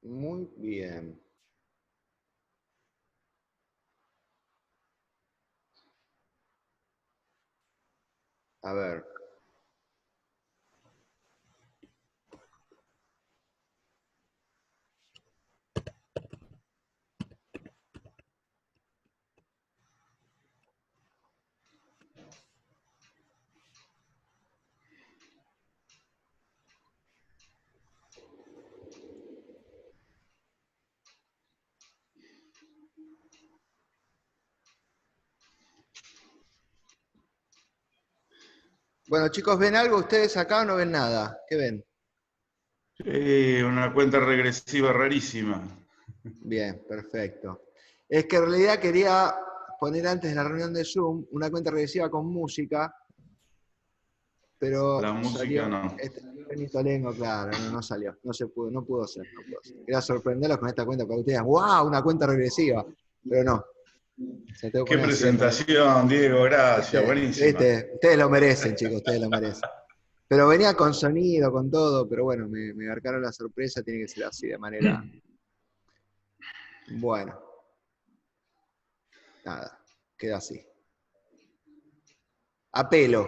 Muy bien. A ver. Bueno, chicos, ¿ven algo ustedes acá o no ven nada? ¿Qué ven? Una cuenta regresiva rarísima. Bien, perfecto. Es que en realidad quería poner antes de la reunión de Zoom una cuenta regresiva con música, La pero música salió no. este Benito, claro, no salió, no se pudo, no pudo ser, no pudo ser. Quería sorprenderlos con esta cuenta para que ustedes digan, ¡wow! Una cuenta regresiva. Pero no, se tengo que Qué poner así de nuevo. presentación, Diego, gracias, ¿Viste? buenísima. ¿Viste? Ustedes lo merecen, chicos, ustedes lo merecen. Pero venía con sonido, con todo, pero bueno, me marcaron la sorpresa, tiene que ser así, de manera. Bueno, nada, queda así. Apelo,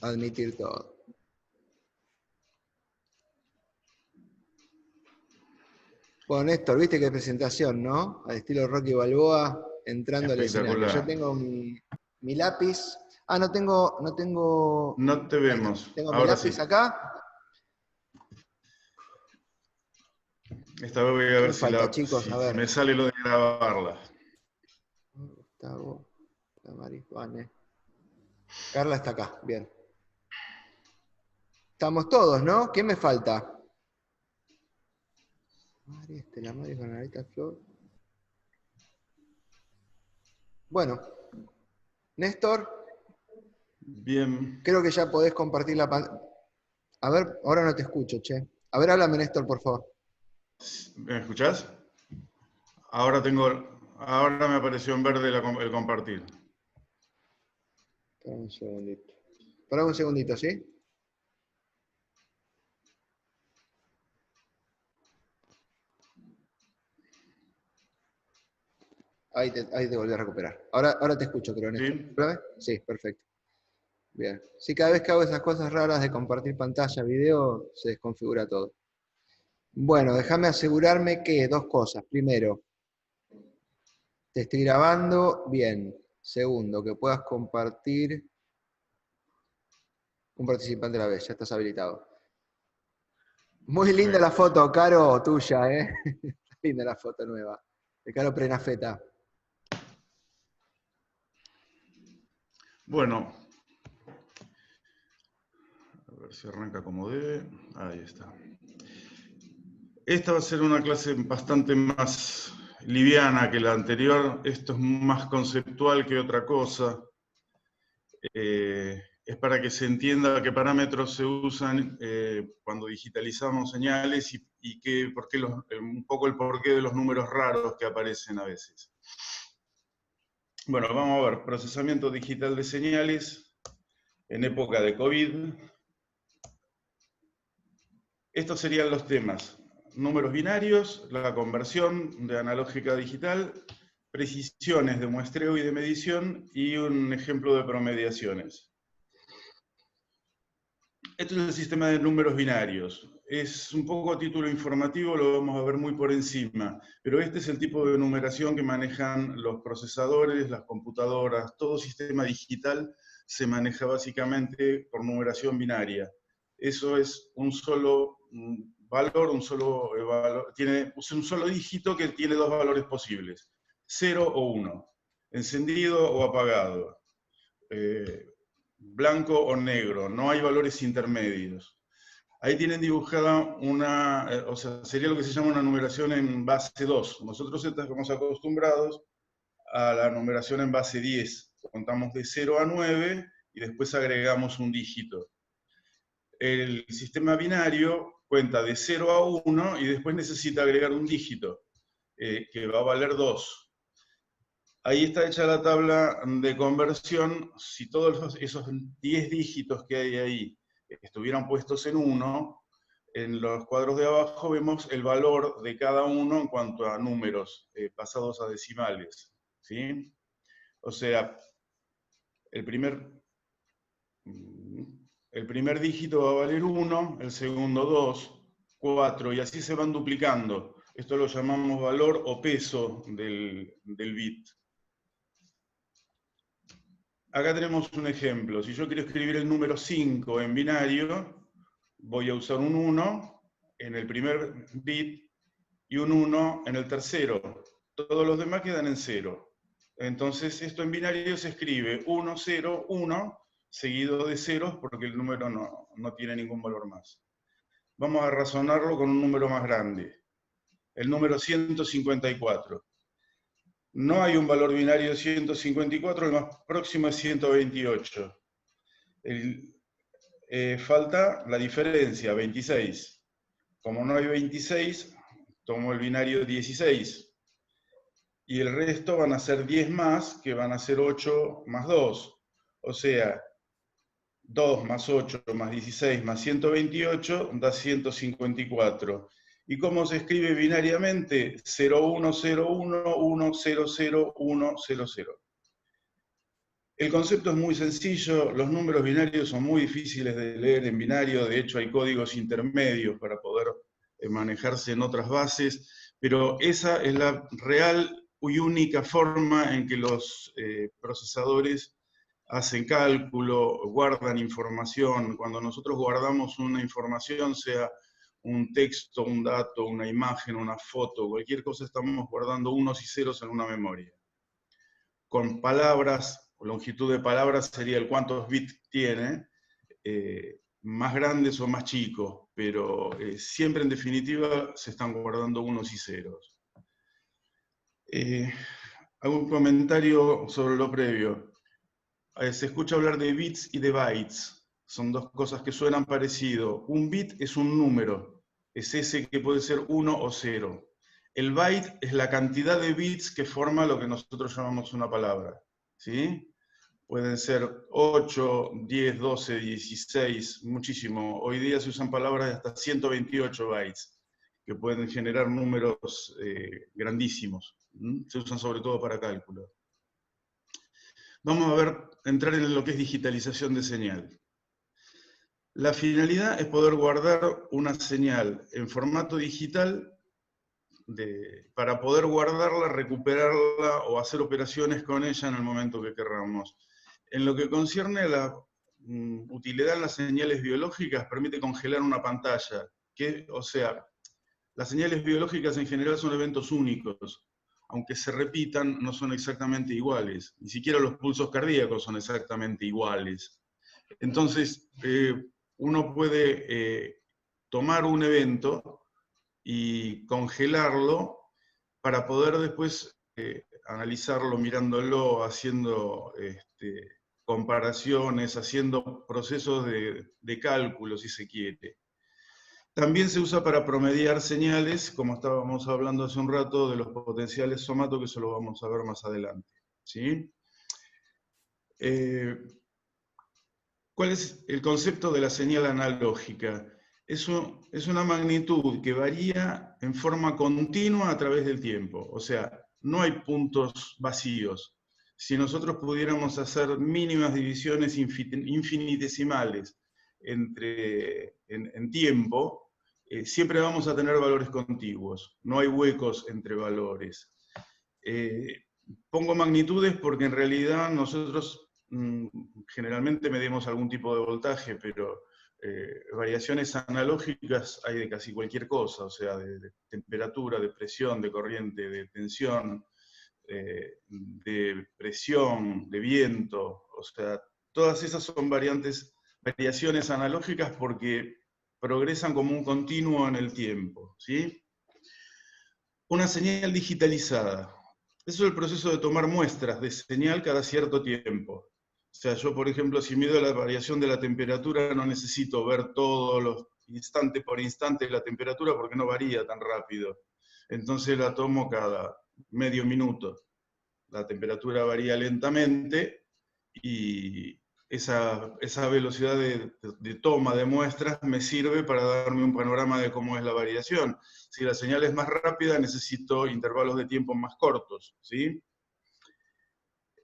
a admitir todo. Bueno, Néstor, viste qué presentación, ¿no? Al estilo Rocky Balboa, entrando al escenario. Ya Espectacular. tengo mi lápiz. Ah, no tengo. No te Ahí está. vemos. Tengo mi Ahora sí. lápiz acá. Esta vez voy a ¿Qué ver me falta, chicos? A si ver. me sale lo de grabarla. Gustavo, Damaris, Vane. Carla está acá, bien. Estamos todos, ¿no? ¿Qué me falta? Mari, Estela Maris, Bernadita Flor. Bueno, Néstor, Bien. creo que ya podés compartir la pantalla. A ver, ahora no te escucho, che. A ver, háblame, Néstor, por favor. ¿Me escuchás? Ahora me apareció en verde el compartir. Espera un segundito. Espera un segundito, ¿sí? Ahí te volví a recuperar. Ahora te escucho, creo, Néstor. ¿Sí? ¿Lo ves? Sí, perfecto. Bien. Sí, cada vez que hago esas cosas raras de compartir pantalla, video, se desconfigura todo. Bueno, déjame asegurarme que dos cosas. Primero, te estoy grabando bien. Segundo, que puedas compartir un participante a la vez. Ya estás habilitado. Muy linda la Perfecto. foto, Caro, tuya, ¿eh? Linda la foto nueva. De Caro Prenafeta. Bueno, a ver si arranca como debe. Ahí está. Esta va a ser una clase bastante más liviana que la anterior. Esto es más conceptual que otra cosa. Es para que se entienda qué parámetros se usan cuando digitalizamos señales y un poco el porqué de los números raros que aparecen a veces. Bueno, vamos a ver, procesamiento digital de señales en época de COVID. Estos serían los temas: números binarios, la conversión de analógica a digital, precisiones de muestreo y de medición y un ejemplo de promediaciones. Esto es el sistema de números binarios. Es un poco a título informativo, lo vamos a ver muy por encima, pero este es el tipo de numeración que manejan los procesadores, las computadoras. Todo sistema digital se maneja básicamente por numeración binaria. Eso es un solo valor, tiene un solo dígito que tiene dos valores posibles: 0 o 1, encendido o apagado, blanco o negro, no hay valores intermedios. Ahí tienen dibujada o sea, sería lo que se llama una numeración en base 2. Nosotros estamos acostumbrados a la numeración en base 10. Contamos de 0 a 9 y después agregamos un dígito. El sistema binario cuenta de 0 a 1 y después necesita agregar un dígito, que va a valer 2. Ahí está hecha la tabla de conversión. Si todos esos 10 dígitos que hay ahí estuvieran puestos en 1, en los cuadros de abajo vemos el valor de cada uno en cuanto a números pasados a decimales, ¿sí? O sea, el primer dígito va a valer 1, el segundo 2, 4, y así se van duplicando. Esto lo llamamos valor o peso del bit. Acá tenemos un ejemplo. Si yo quiero escribir el número 5 en binario, voy a usar un 1 en el primer bit y un 1 en el tercero. Todos los demás quedan en 0. Entonces esto en binario se escribe 1, 0, 1, seguido de ceros porque el número no tiene ningún valor más. Vamos a razonarlo con un número más grande. El número 154. No hay un valor binario de 154, el más próximo es 128. Falta la diferencia, 26. Como no hay 26, tomo el binario 16. Y el resto van a ser 10 más, que van a ser 8 más 2. O sea, 2 más 8 más 16 más 128 da 154. ¿Y cómo se escribe binariamente? 0101100100. El concepto es muy sencillo, los números binarios son muy difíciles de leer en binario, de hecho hay códigos intermedios para poder manejarse en otras bases, pero esa es la real y única forma en que los procesadores hacen cálculo, guardan información. Cuando nosotros guardamos una información, sea un texto, un dato, una imagen, una foto, cualquier cosa, estamos guardando unos y ceros en una memoria. Con palabras, longitud de palabras sería el cuántos bits tiene, más grandes o más chicos, pero siempre en definitiva se están guardando unos y ceros. Hago un comentario sobre lo previo. Se escucha hablar de bits y de bytes. Son dos cosas que suenan parecido. Un bit es un número, es ese que puede ser 1 o 0. El byte es la cantidad de bits que forma lo que nosotros llamamos una palabra, ¿sí? Pueden ser 8, 10, 12, 16, muchísimo. Hoy día se usan palabras de hasta 128 bytes, que pueden generar números grandísimos. Se usan sobre todo para cálculo. Vamos a entrar en lo que es digitalización de señal. La finalidad es poder guardar una señal en formato digital para poder guardarla, recuperarla o hacer operaciones con ella en el momento que queramos. En lo que concierne a la utilidad en las señales biológicas, permite congelar una pantalla. O sea, las señales biológicas en general son eventos únicos. Aunque se repitan, no son exactamente iguales. Ni siquiera los pulsos cardíacos son exactamente iguales. Entonces, uno puede tomar un evento y congelarlo para poder después analizarlo, mirándolo, haciendo comparaciones, haciendo procesos de cálculo, si se quiere. También se usa para promediar señales, como estábamos hablando hace un rato, de los potenciales somato, que eso lo vamos a ver más adelante, ¿sí? ¿Cuál es el concepto de la señal analógica? Es una magnitud que varía en forma continua a través del tiempo. O sea, no hay puntos vacíos. Si nosotros pudiéramos hacer mínimas divisiones infinitesimales en tiempo, siempre vamos a tener valores contiguos. No hay huecos entre valores. Pongo magnitudes porque en realidad nosotros generalmente medimos algún tipo de voltaje, pero variaciones analógicas hay de casi cualquier cosa, o sea, de temperatura, de presión, de corriente, de tensión, de presión, de viento, o sea, todas esas son variaciones analógicas porque progresan como un continuo en el tiempo, ¿sí? Una señal digitalizada. Eso es el proceso de tomar muestras de señal cada cierto tiempo. O sea, yo, por ejemplo, si mido la variación de la temperatura, no necesito ver todos los instante por instante la temperatura porque no varía tan rápido. Entonces la tomo cada medio minuto. La temperatura varía lentamente y esa velocidad de toma de muestras me sirve para darme un panorama de cómo es la variación. Si la señal es más rápida, necesito intervalos de tiempo más cortos, ¿sí?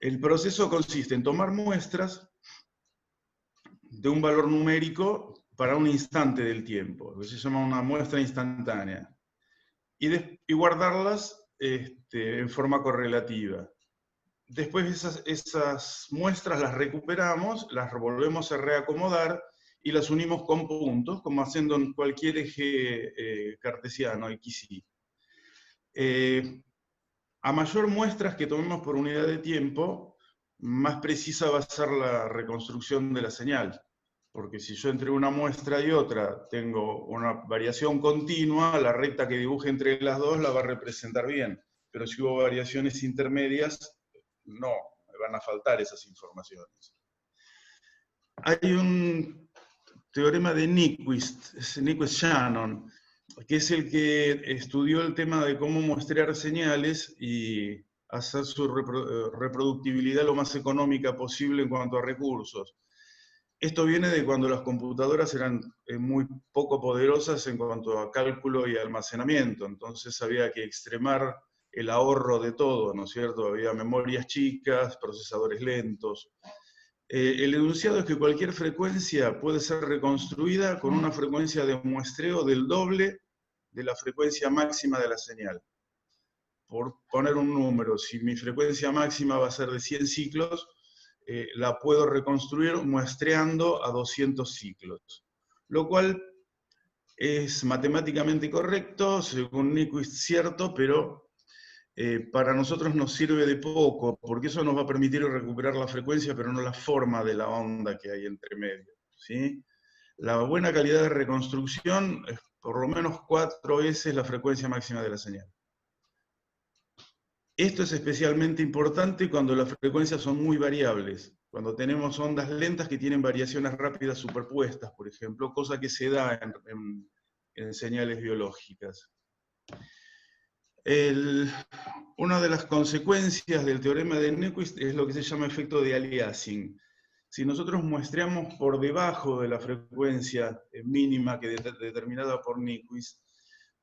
El proceso consiste en tomar muestras de un valor numérico para un instante del tiempo, lo que se llama una muestra instantánea, y guardarlas en forma correlativa. Después esas muestras las recuperamos, las volvemos a reacomodar y las unimos con puntos, como haciendo en cualquier eje cartesiano, XY. A mayor muestras que tomemos por unidad de tiempo, más precisa va a ser la reconstrucción de la señal. Porque si yo entre una muestra y otra tengo una variación continua, la recta que dibuje entre las dos la va a representar bien. Pero si hubo variaciones intermedias, no, me van a faltar esas informaciones. Hay un teorema de Nyquist-Shannon, que es el que estudió el tema de cómo muestrear señales y hacer su reproductibilidad lo más económica posible en cuanto a recursos. Esto viene de cuando las computadoras eran muy poco poderosas en cuanto a cálculo y almacenamiento, entonces había que extremar el ahorro de todo, ¿no es cierto? Había memorias chicas, procesadores lentos. El enunciado es que cualquier frecuencia puede ser reconstruida con una frecuencia de muestreo del doble de la frecuencia máxima de la señal. Por poner un número, si mi frecuencia máxima va a ser de 100 ciclos, la puedo reconstruir muestreando a 200 ciclos. Lo cual es matemáticamente correcto, según Nyquist cierto, pero para nosotros nos sirve de poco, porque eso nos va a permitir recuperar la frecuencia, pero no la forma de la onda que hay entre medio, ¿sí? La buena calidad de reconstrucción es por lo menos 4 veces la frecuencia máxima de la señal. Esto es especialmente importante cuando las frecuencias son muy variables, cuando tenemos ondas lentas que tienen variaciones rápidas superpuestas, por ejemplo, cosa que se da en señales biológicas. Una de las consecuencias del teorema de Nyquist es lo que se llama efecto de aliasing. Si nosotros muestreamos por debajo de la frecuencia mínima que determinada por Nyquist,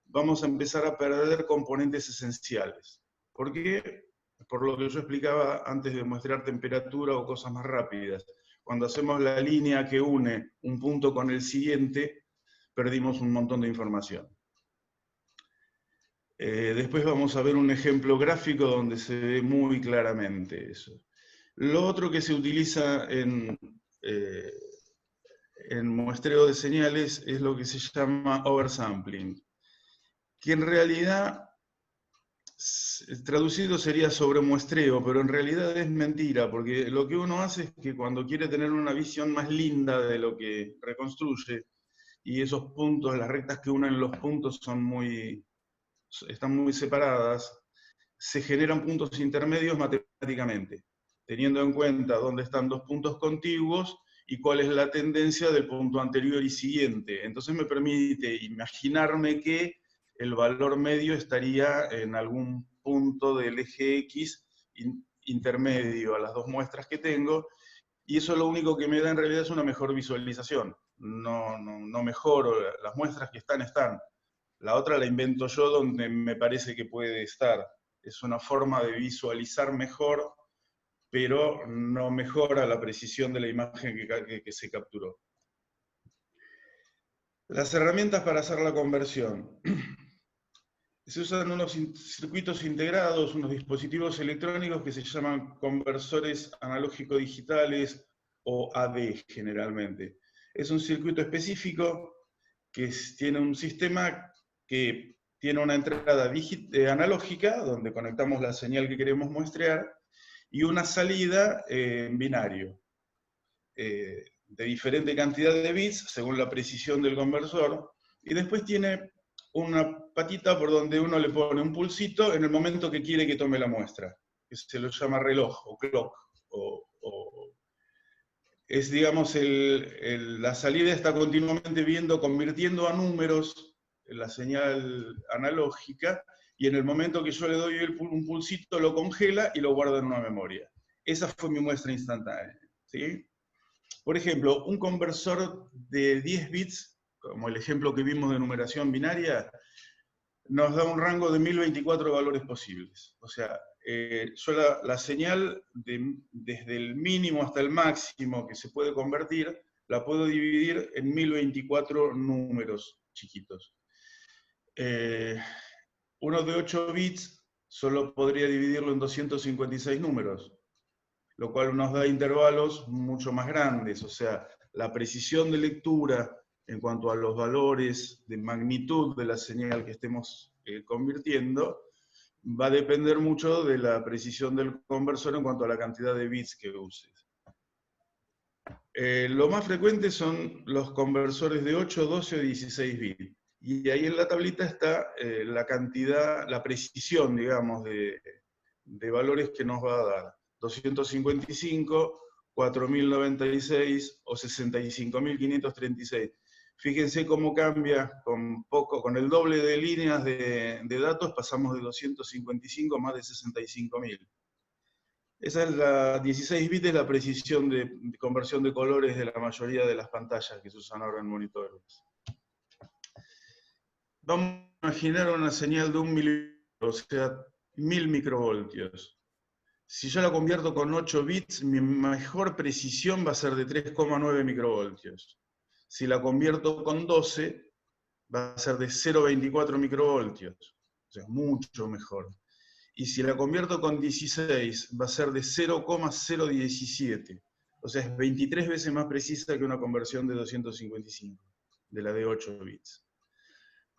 vamos a empezar a perder componentes esenciales. ¿Por qué? Por lo que yo explicaba antes de muestrear temperatura o cosas más rápidas. Cuando hacemos la línea que une un punto con el siguiente, perdimos un montón de información. Después vamos a ver un ejemplo gráfico donde se ve muy claramente eso. Lo otro que se utiliza en muestreo de señales es lo que se llama oversampling, que en realidad traducido sería sobremuestreo, pero en realidad es mentira, porque lo que uno hace es que cuando quiere tener una visión más linda de lo que reconstruye, y esos puntos, las rectas que unen los puntos están muy separadas, se generan puntos intermedios matemáticamente, teniendo en cuenta dónde están dos puntos contiguos y cuál es la tendencia del punto anterior y siguiente. Entonces me permite imaginarme que el valor medio estaría en algún punto del eje X intermedio a las dos muestras que tengo, y eso lo único que me da en realidad es una mejor visualización. No mejoro, las muestras que están. La otra la invento yo donde me parece que puede estar. Es una forma de visualizar mejor, pero no mejora la precisión de la imagen que se capturó. Las herramientas para hacer la conversión. Se usan unos circuitos integrados, unos dispositivos electrónicos que se llaman conversores analógico-digitales o AD generalmente. Es un circuito específico que tiene un sistema que tiene una entrada analógica, donde conectamos la señal que queremos muestrear, y una salida en binario, de diferente cantidad de bits, según la precisión del conversor, y después tiene una patita por donde uno le pone un pulsito en el momento que quiere que tome la muestra, que se lo llama reloj o clock, es, digamos, la salida está continuamente convirtiendo a números la señal analógica, y en el momento que yo le doy un pulsito lo congela y lo guarda en una memoria. Esa fue mi muestra instantánea, ¿sí? Por ejemplo, un conversor de 10 bits, como el ejemplo que vimos de numeración binaria, nos da un rango de 1024 valores posibles. O sea, yo la señal desde el mínimo hasta el máximo que se puede convertir, la puedo dividir en 1024 números chiquitos. Uno de 8 bits solo podría dividirlo en 256 números, lo cual nos da intervalos mucho más grandes. O sea, la precisión de lectura en cuanto a los valores de magnitud de la señal que estemos convirtiendo, va a depender mucho de la precisión del conversor en cuanto a la cantidad de bits que uses. Lo más frecuente son los conversores de 8, 12 o 16 bits. Y ahí en la tablita está la cantidad, la precisión, digamos, de valores que nos va a dar. 255, 4096 o 65.536. Fíjense cómo cambia con el doble de líneas de datos, pasamos de 255 a más de 65.000. Esa es la 16 bits, es la precisión de conversión de colores de la mayoría de las pantallas que se usan ahora en monitores. Vamos a imaginar una señal de 1 milivoltio, o sea, 1000 microvoltios. Si yo la convierto con 8 bits, mi mejor precisión va a ser de 3,9 microvoltios. Si la convierto con 12, va a ser de 0,24 microvoltios. O sea, mucho mejor. Y si la convierto con 16, va a ser de 0,017. O sea, es 23 veces más precisa que una conversión de 255, de la de 8 bits.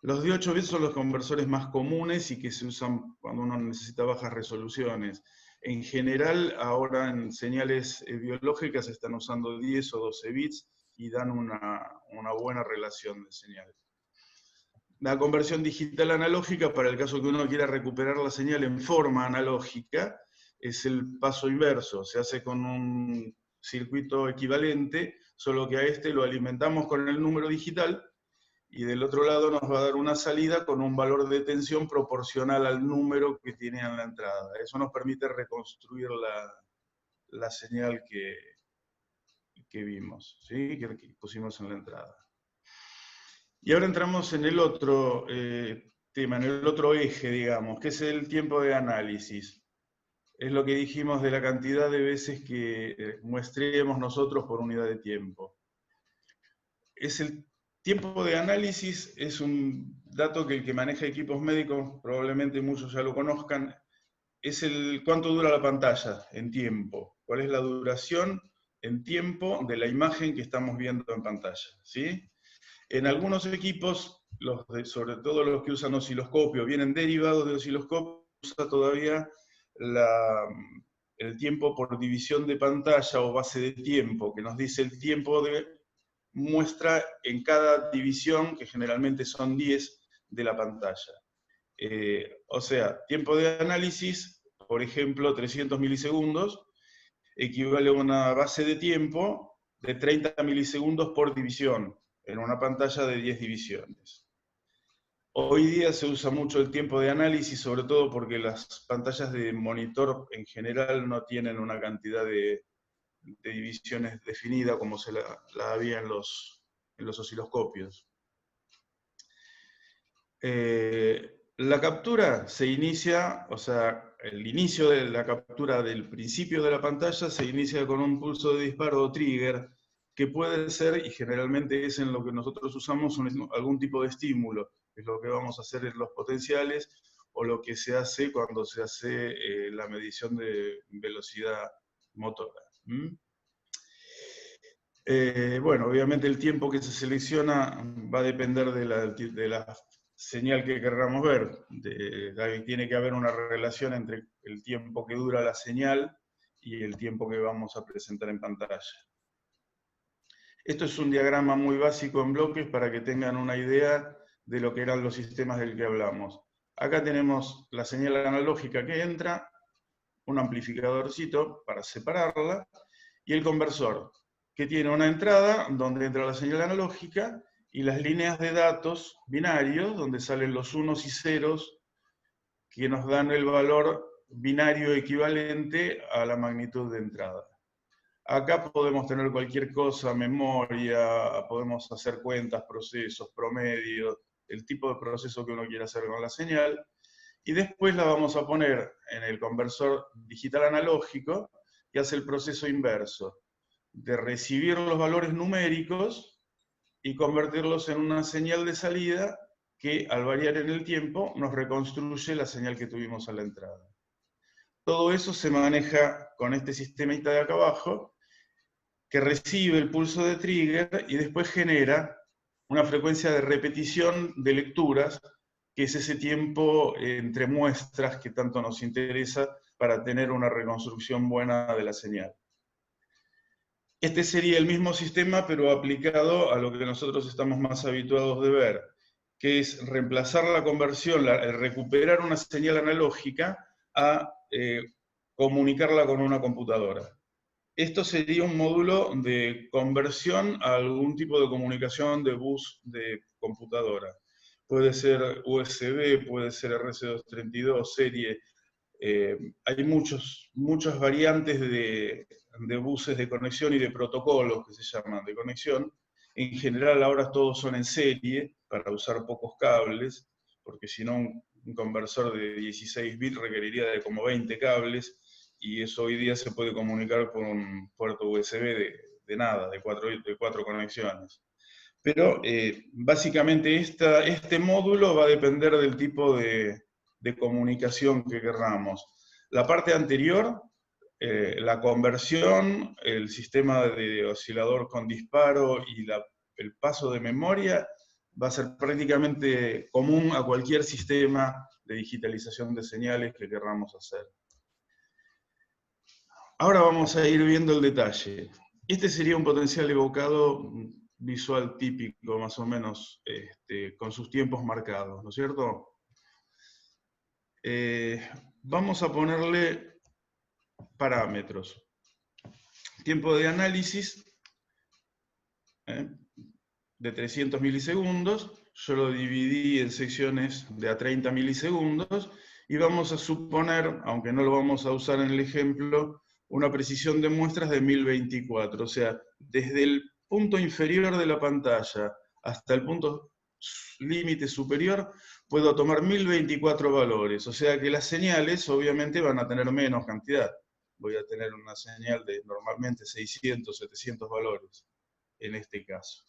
Los de 8 bits son los conversores más comunes y que se usan cuando uno necesita bajas resoluciones. En general, ahora en señales biológicas se están usando 10 o 12 bits y dan una buena relación de señales. La conversión digital analógica, para el caso que uno quiera recuperar la señal en forma analógica, es el paso inverso. Se hace con un circuito equivalente, solo que a este lo alimentamos con el número digital, y del otro lado nos va a dar una salida con un valor de tensión proporcional al número que tiene en la entrada. Eso nos permite reconstruir la señal que vimos, ¿sí? que pusimos en la entrada. Y ahora entramos en el otro tema, en el otro eje, digamos, que es el tiempo de análisis. Es lo que dijimos de la cantidad de veces que muestremos nosotros por unidad de tiempo. El tiempo de análisis es un dato que el que maneja equipos médicos, probablemente muchos ya lo conozcan, es cuánto dura la pantalla en tiempo, cuál es la duración en tiempo de la imagen que estamos viendo en pantalla, ¿sí? En algunos equipos, sobre todo los que usan osciloscopio, vienen derivados de osciloscopio, usa todavía el tiempo por división de pantalla o base de tiempo, que nos dice el tiempo de muestra en cada división, que generalmente son 10, de la pantalla. O sea, tiempo de análisis, por ejemplo, 300 milisegundos, equivale a una base de tiempo de 30 milisegundos por división, en una pantalla de 10 divisiones. Hoy día se usa mucho el tiempo de análisis, sobre todo porque las pantallas de monitor en general no tienen una cantidad de divisiones definida como se la había en los osciloscopios. La captura se inicia, o sea, el inicio de la captura del principio de la pantalla se inicia con un pulso de disparo o trigger, que puede ser, y generalmente es en lo que nosotros usamos, algún tipo de estímulo, que es lo que vamos a hacer en los potenciales, o lo que se hace cuando se hace la medición de velocidad motora. Bueno, obviamente el tiempo que se selecciona va a depender de la señal que querramos ver. Tiene que haber una relación entre el tiempo que dura la señal y el tiempo que vamos a presentar en pantalla. Esto es un diagrama muy básico en bloques para que tengan una idea de lo que eran los sistemas del que hablamos. Acá tenemos la señal analógica que entra, un amplificadorcito para separarla, y el conversor, que tiene una entrada donde entra la señal analógica y las líneas de datos binarios, donde salen los unos y ceros, que nos dan el valor binario equivalente a la magnitud de entrada. Acá podemos tener cualquier cosa, memoria, podemos hacer cuentas, procesos, promedios, el tipo de proceso que uno quiera hacer con la señal. Y después la vamos a poner en el conversor digital analógico, que hace el proceso inverso, de recibir los valores numéricos y convertirlos en una señal de salida que al variar en el tiempo nos reconstruye la señal que tuvimos a la entrada. Todo eso se maneja con este sistemita de acá abajo, que recibe el pulso de trigger y después genera una frecuencia de repetición de lecturas, que es ese tiempo entre muestras que tanto nos interesa para tener una reconstrucción buena de la señal. Este sería el mismo sistema, pero aplicado a lo que nosotros estamos más habituados de ver, que es reemplazar la conversión, recuperar una señal analógica a comunicarla con una computadora. Esto sería un módulo de conversión a algún tipo de comunicación de bus de computadora. Puede ser USB, puede ser RC232, serie. Hay muchas variantes de buses de conexión y de protocolos que se llaman de conexión. En general ahora todos son en serie para usar pocos cables, porque si no un conversor de 16 bits requeriría de como 20 cables, y eso hoy día se puede comunicar por un puerto USB de nada, de cuatro conexiones. Pero básicamente este módulo va a depender del tipo de comunicación que querramos. La parte anterior, la conversión, el sistema de oscilador con disparo y el paso de memoria, va a ser prácticamente común a cualquier sistema de digitalización de señales que querramos hacer. Ahora vamos a ir viendo el detalle. Este sería un potencial evocado visual típico, más o menos, con sus tiempos marcados, ¿no es cierto? Vamos a ponerle parámetros. Tiempo de análisis de 300 milisegundos, yo lo dividí en secciones de a 30 milisegundos, y vamos a suponer, aunque no lo vamos a usar en el ejemplo, una precisión de muestras de 1024, o sea, desde el punto inferior de la pantalla hasta el punto límite superior, puedo tomar 1024 valores, o sea que las señales obviamente van a tener menos cantidad. Voy a tener una señal de normalmente 600, 700 valores, en este caso.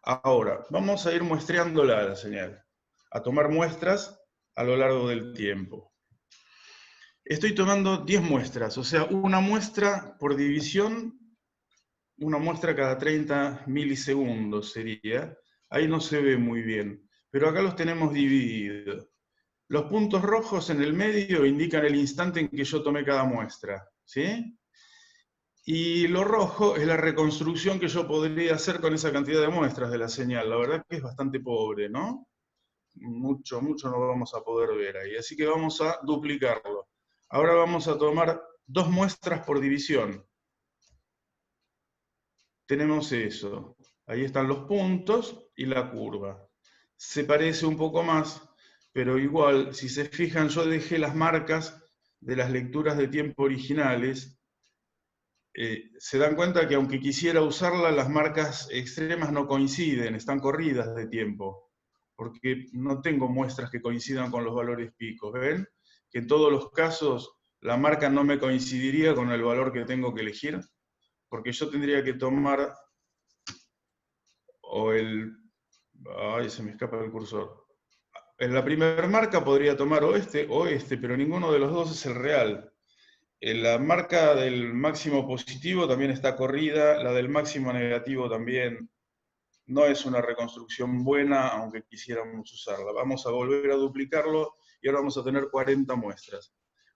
Ahora, vamos a ir muestreándola la señal, a tomar muestras a lo largo del tiempo. Estoy tomando 10 muestras, o sea, una muestra por división, una muestra cada 30 milisegundos sería. Ahí no se ve muy bien, pero acá los tenemos divididos. Los puntos rojos en el medio indican el instante en que yo tomé cada muestra, ¿sí? Y lo rojo es la reconstrucción que yo podría hacer con esa cantidad de muestras de la señal. La verdad que es bastante pobre, ¿no? Mucho no vamos a poder ver ahí. Así que vamos a duplicarlo. Ahora vamos a tomar 2 muestras por división. Tenemos eso. Ahí están los puntos y la curva. Se parece un poco más, pero igual, si se fijan, yo dejé las marcas de las lecturas de tiempo originales. Se dan cuenta que aunque quisiera usarla, las marcas extremas no coinciden, están corridas de tiempo, porque no tengo muestras que coincidan con los valores picos. ¿Ven? Que en todos los casos la marca no me coincidiría con el valor que tengo que elegir, porque yo tendría que tomar o el... Ay, se me escapa el cursor. En la primera marca podría tomar o este, pero ninguno de los dos es el real. La marca del máximo positivo también está corrida, la del máximo negativo también. No es una reconstrucción buena, aunque quisiéramos usarla. Vamos a volver a duplicarlo y ahora vamos a tener 40 muestras,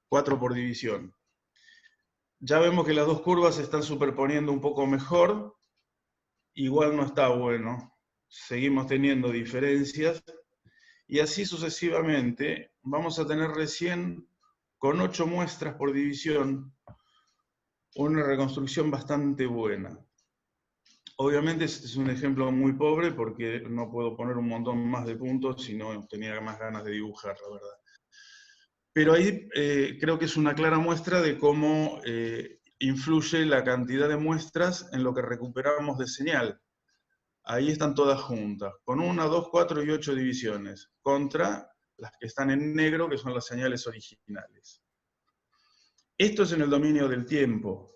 4 por división. Ya vemos que las dos curvas se están superponiendo un poco mejor. Igual no está bueno. Seguimos teniendo diferencias. Y así sucesivamente. Vamos a tener recién, con 8 muestras por división, una reconstrucción bastante buena. Obviamente este es un ejemplo muy pobre porque no puedo poner un montón más de puntos y no tenía más ganas de dibujar, la verdad. Pero ahí creo que es una clara muestra de cómo influye la cantidad de muestras en lo que recuperamos de señal. Ahí están todas juntas, con 1, 2, 4 y 8 divisiones, contra las que están en negro, que son las señales originales. Esto es en el dominio del tiempo.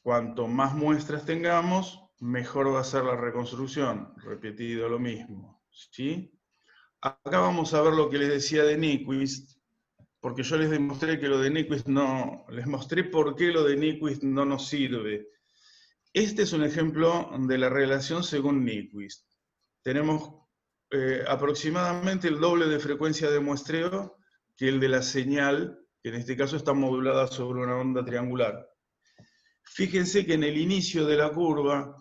Cuanto más muestras tengamos, mejor va a ser la reconstrucción. Repetido lo mismo, ¿sí? Acá vamos a ver lo que les decía de Nyquist, porque yo les demostré que lo de Nyquist no... Les mostré por qué lo de Nyquist no nos sirve. Este es un ejemplo de la relación según Nyquist. Tenemos aproximadamente el doble de frecuencia de muestreo que el de la señal, que en este caso está modulada sobre una onda triangular. Fíjense que en el inicio de la curva,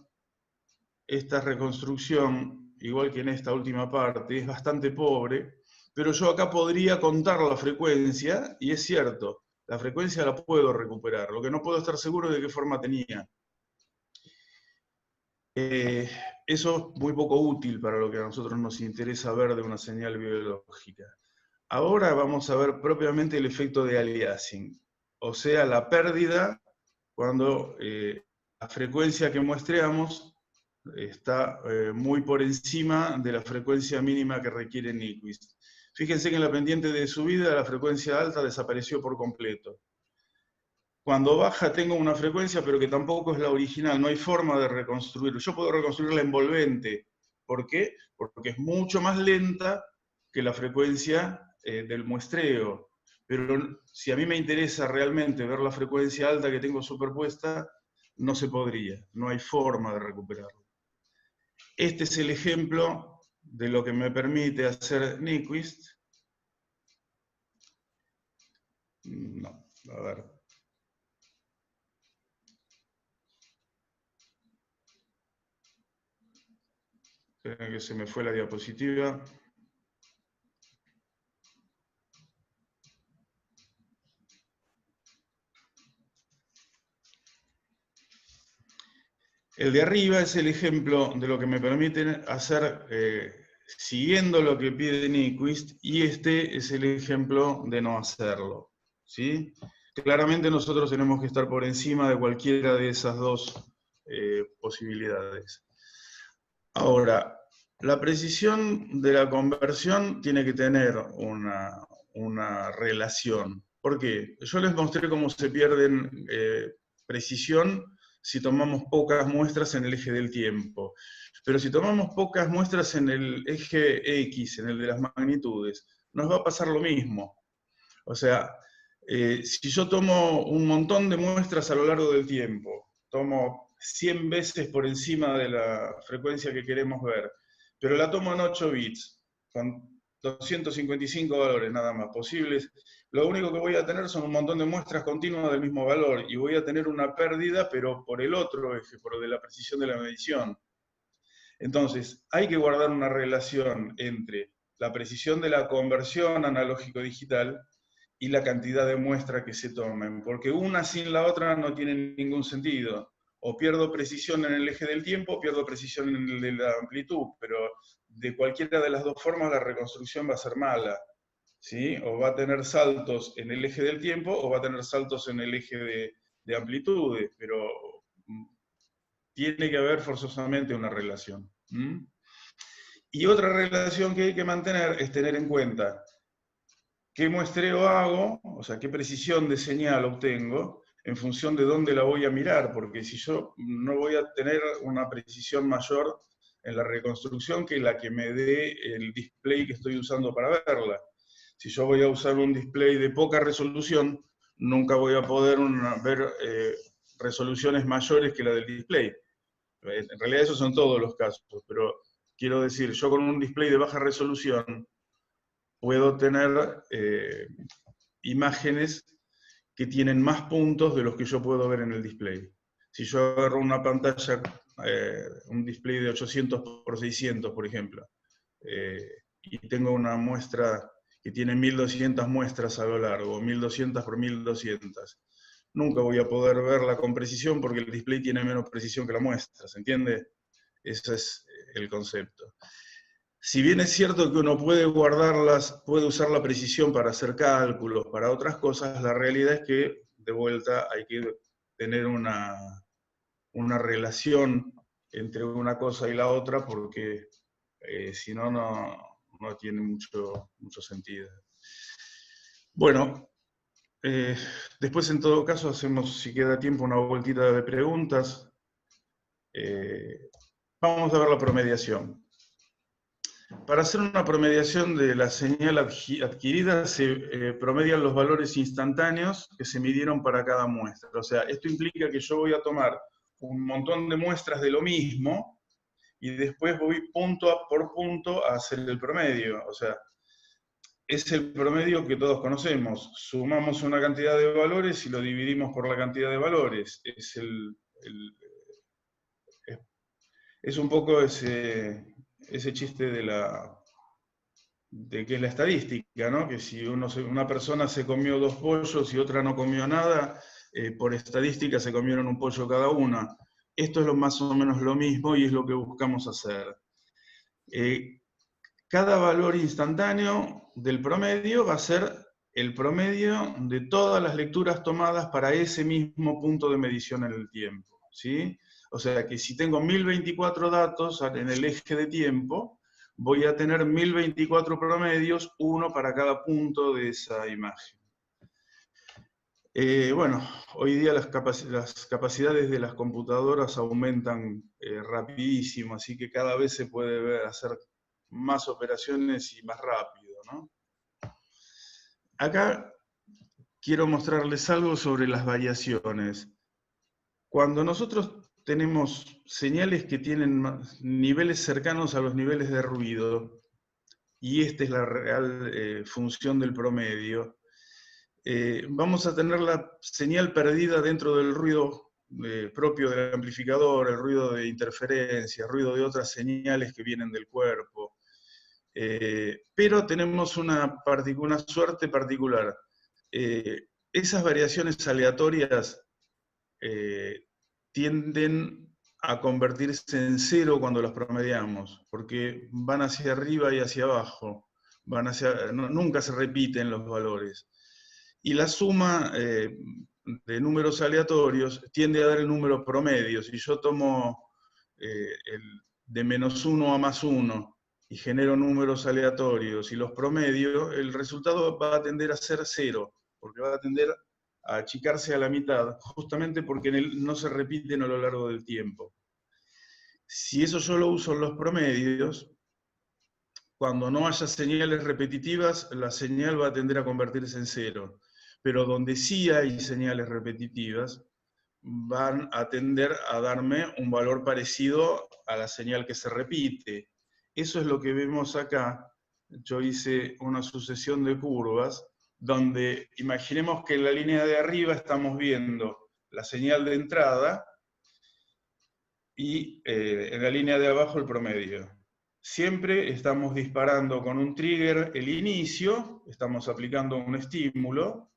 esta reconstrucción, igual que en esta última parte, es bastante pobre, pero yo acá podría contar la frecuencia, y es cierto, la frecuencia la puedo recuperar, lo que no puedo estar seguro es de qué forma tenía. Eso es muy poco útil para lo que a nosotros nos interesa ver de una señal biológica. Ahora vamos a ver propiamente el efecto de aliasing, o sea, la pérdida cuando la frecuencia que muestreamos está muy por encima de la frecuencia mínima que requiere Nyquist. Fíjense que en la pendiente de subida la frecuencia alta desapareció por completo. Cuando baja tengo una frecuencia, pero que tampoco es la original, no hay forma de reconstruirlo. Yo puedo reconstruir la envolvente. ¿Por qué? Porque es mucho más lenta que la frecuencia del muestreo. Pero si a mí me interesa realmente ver la frecuencia alta que tengo superpuesta, no se podría, no hay forma de recuperarlo. Este es el ejemplo de lo que me permite hacer Nyquist. No, a ver. Esperen que se me fue la diapositiva. El de arriba es el ejemplo de lo que me permiten hacer siguiendo lo que pide Nyquist, y este es el ejemplo de no hacerlo, ¿sí? Claramente nosotros tenemos que estar por encima de cualquiera de esas dos posibilidades. Ahora, la precisión de la conversión tiene que tener una relación. ¿Por qué? Yo les mostré cómo se pierden precisión si tomamos pocas muestras en el eje del tiempo. Pero si tomamos pocas muestras en el eje X, en el de las magnitudes, nos va a pasar lo mismo. O sea, si yo tomo un montón de muestras a lo largo del tiempo, tomo 100 veces por encima de la frecuencia que queremos ver, pero la tomo en 8 bits, con 255 valores nada más posibles, lo único que voy a tener son un montón de muestras continuas del mismo valor, y voy a tener una pérdida, pero por el otro eje, por el de la precisión de la medición. Entonces, hay que guardar una relación entre la precisión de la conversión analógico-digital y la cantidad de muestras que se tomen, porque una sin la otra no tiene ningún sentido. O pierdo precisión en el eje del tiempo, o pierdo precisión en el de la amplitud, pero de cualquiera de las dos formas la reconstrucción va a ser mala, ¿sí? O va a tener saltos en el eje del tiempo, o va a tener saltos en el eje de amplitudes, pero tiene que haber forzosamente una relación. Y otra relación que hay que mantener es tener en cuenta qué muestreo hago, o sea, qué precisión de señal obtengo, en función de dónde la voy a mirar, porque si yo no voy a tener una precisión mayor en la reconstrucción que la que me dé el display que estoy usando para verla. Si yo voy a usar un display de poca resolución, nunca voy a poder ver resoluciones mayores que la del display. En realidad esos son todos los casos, pero quiero decir, yo con un display de baja resolución puedo tener imágenes que tienen más puntos de los que yo puedo ver en el display. Si yo agarro una pantalla, un display de 800 por 600, por ejemplo, y tengo una muestra que tiene 1200 muestras a lo largo, 1200 por 1200, nunca voy a poder verla con precisión porque el display tiene menos precisión que la muestra, ¿se entiende? Ese es el concepto. Si bien es cierto que uno puede guardarlas, puede usar la precisión para hacer cálculos, para otras cosas, la realidad es que, de vuelta, hay que tener una relación entre una cosa y la otra, porque si no, no tiene mucho sentido. Bueno, después en todo caso hacemos, si queda tiempo, una vueltita de preguntas. Vamos a ver la promediación. Para hacer una promediación de la señal adquirida se promedian los valores instantáneos que se midieron para cada muestra. O sea, esto implica que yo voy a tomar un montón de muestras de lo mismo y después voy punto por punto a hacer el promedio. O sea, es el promedio que todos conocemos. Sumamos una cantidad de valores y lo dividimos por la cantidad de valores. Es un poco ese chiste de que es la estadística, ¿no? Que si una persona se comió 2 pollos y otra no comió nada, por estadística se comieron un pollo cada una. Esto es más o menos lo mismo y es lo que buscamos hacer. Cada valor instantáneo del promedio va a ser el promedio de todas las lecturas tomadas para ese mismo punto de medición en el tiempo, ¿sí? O sea que si tengo 1024 datos en el eje de tiempo, voy a tener 1024 promedios, uno para cada punto de esa imagen. Bueno, hoy día las capacidades de las computadoras aumentan rapidísimo, así que cada vez se puede hacer más operaciones y más rápido, ¿no? Acá quiero mostrarles algo sobre las variaciones. Cuando nosotros tenemos señales que tienen niveles cercanos a los niveles de ruido, y esta es la real función del promedio, vamos a tener la señal perdida dentro del ruido propio del amplificador, el ruido de interferencia, el ruido de otras señales que vienen del cuerpo. Pero tenemos una suerte particular. Esas variaciones aleatorias tienden a convertirse en cero cuando las promediamos, porque van hacia arriba y hacia abajo, nunca se repiten los valores. Y la suma de números aleatorios tiende a dar el número promedio. Si yo tomo de -1 a +1 y genero números aleatorios y los promedio, el resultado va a tender a ser 0, porque va a tender a achicarse a la mitad, justamente porque no se repiten a lo largo del tiempo. Si eso yo lo uso en los promedios, cuando no haya señales repetitivas, la señal va a tender a convertirse en 0. Pero donde sí hay señales repetitivas, van a tender a darme un valor parecido a la señal que se repite. Eso es lo que vemos acá. Yo hice una sucesión de curvas, donde imaginemos que en la línea de arriba estamos viendo la señal de entrada, y en la línea de abajo el promedio. Siempre estamos disparando con un trigger el inicio, estamos aplicando un estímulo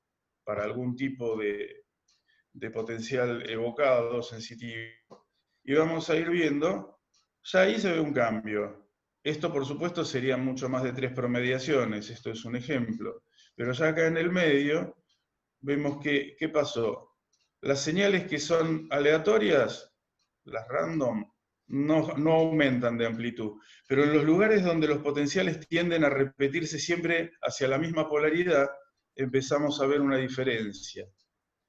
para algún tipo de potencial evocado, sensitivo, y vamos a ir viendo, ya ahí se ve un cambio. Esto por supuesto serían mucho más de 3 promediaciones, esto es un ejemplo, pero ya acá en el medio vemos que, ¿qué pasó? Las señales que son aleatorias, las random, no aumentan de amplitud, pero en los lugares donde los potenciales tienden a repetirse siempre hacia la misma polaridad, empezamos a ver una diferencia,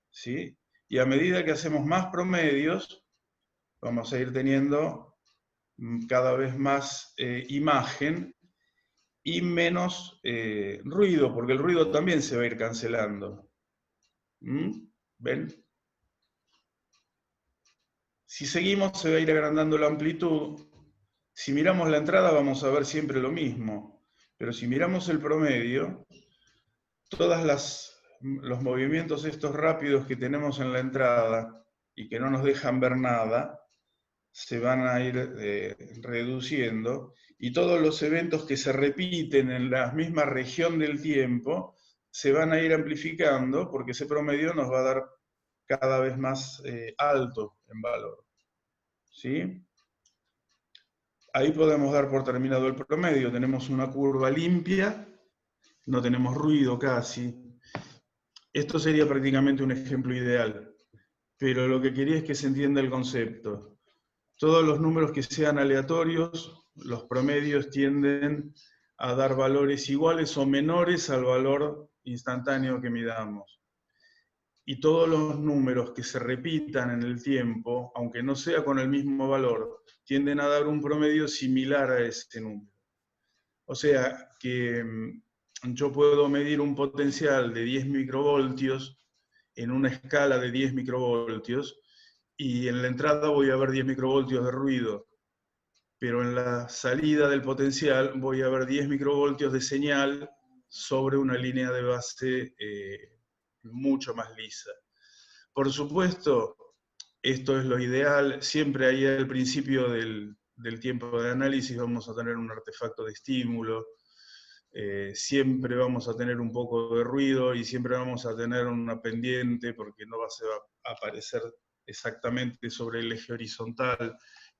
¿sí? Y a medida que hacemos más promedios, vamos a ir teniendo cada vez más imagen y menos ruido, porque el ruido también se va a ir cancelando. ¿Ven? Si seguimos, se va a ir agrandando la amplitud. Si miramos la entrada, vamos a ver siempre lo mismo. Pero si miramos el promedio, todos los movimientos estos rápidos que tenemos en la entrada y que no nos dejan ver nada, se van a ir reduciendo, y todos los eventos que se repiten en la misma región del tiempo se van a ir amplificando, porque ese promedio nos va a dar cada vez más alto en valor. ¿Sí? ahí podemos dar por terminado el promedio. Tenemos una curva limpia, no tenemos ruido casi. Esto sería prácticamente un ejemplo ideal, pero lo que quería es que se entienda el concepto. Todos los números que sean aleatorios, los promedios tienden a dar valores iguales o menores al valor instantáneo que midamos. Y todos los números que se repitan en el tiempo, aunque no sea con el mismo valor, tienden a dar un promedio similar a ese número. O sea que yo puedo medir un potencial de 10 microvoltios en una escala de 10 microvoltios y en la entrada voy a ver 10 microvoltios de ruido, pero en la salida del potencial voy a ver 10 microvoltios de señal sobre una línea de base mucho más lisa. Por supuesto, esto es lo ideal, siempre ahí al principio del tiempo de análisis vamos a tener un artefacto de estímulo, siempre vamos a tener un poco de ruido y siempre vamos a tener una pendiente porque no va a aparecer exactamente sobre el eje horizontal,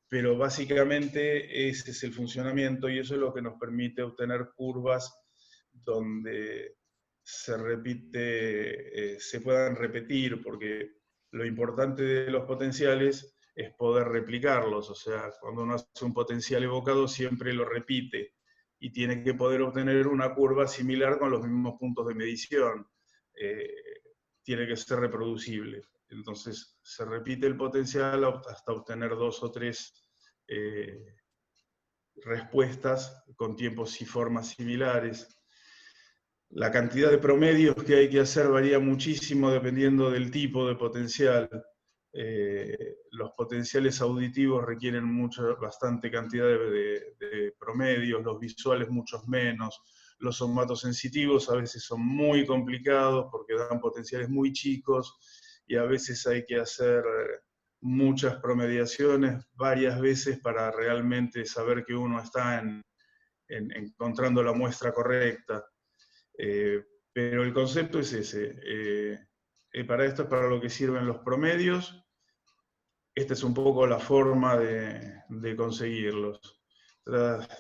pero básicamente ese es el funcionamiento y eso es lo que nos permite obtener curvas donde se puedan repetir, porque lo importante de los potenciales es poder replicarlos, o sea, cuando uno hace un potencial evocado siempre lo repite y tiene que poder obtener una curva similar con los mismos puntos de medición. Tiene que ser reproducible. Entonces se repite el potencial hasta obtener 2 o 3 respuestas con tiempos y formas similares. La cantidad de promedios que hay que hacer varía muchísimo dependiendo del tipo de potencial. Los potenciales auditivos requieren bastante cantidad de promedios, los visuales muchos menos. Los somatosensitivos a veces son muy complicados porque dan potenciales muy chicos y a veces hay que hacer muchas promediaciones varias veces para realmente saber que uno está encontrando la muestra correcta. Pero el concepto es ese. Para esto es para lo que sirven los promedios. Esta es un poco la forma de conseguirlos.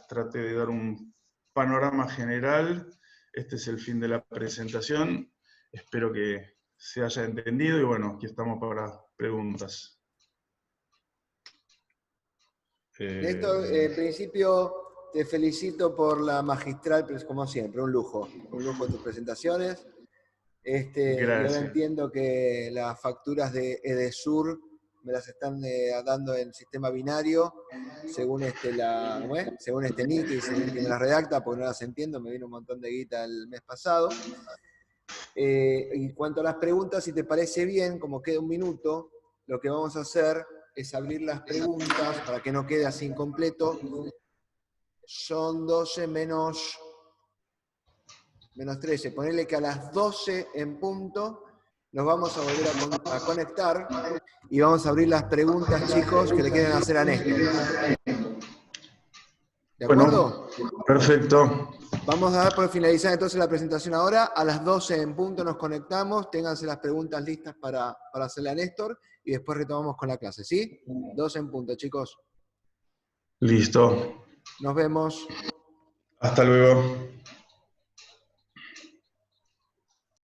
Traté de dar un panorama general. Este es el fin de la presentación. Espero que se haya entendido y bueno, aquí estamos para preguntas. Néstor, en principio te felicito por la magistral, pero como siempre, un lujo tus presentaciones. Y ahora entiendo que las facturas de Edesur me las están dando en sistema binario, según según Nick, el que me las redacta, porque no las entiendo, me vino un montón de guita el mes pasado. En cuanto a las preguntas, si te parece bien, como queda un minuto, lo que vamos a hacer es abrir las preguntas para que no quede así incompleto. Son 12 menos 13. Ponele que a las 12 en punto nos vamos a volver a conectar y vamos a abrir las preguntas, chicos, que le quieren hacer a Néstor. ¿De acuerdo? Bueno, perfecto. Vamos a dar por finalizar entonces la presentación ahora. A las 12 en punto nos conectamos. Ténganse las preguntas listas para hacerle a Néstor y después retomamos con la clase, ¿sí? 12 en punto, chicos. Listo. Nos vemos. Hasta luego.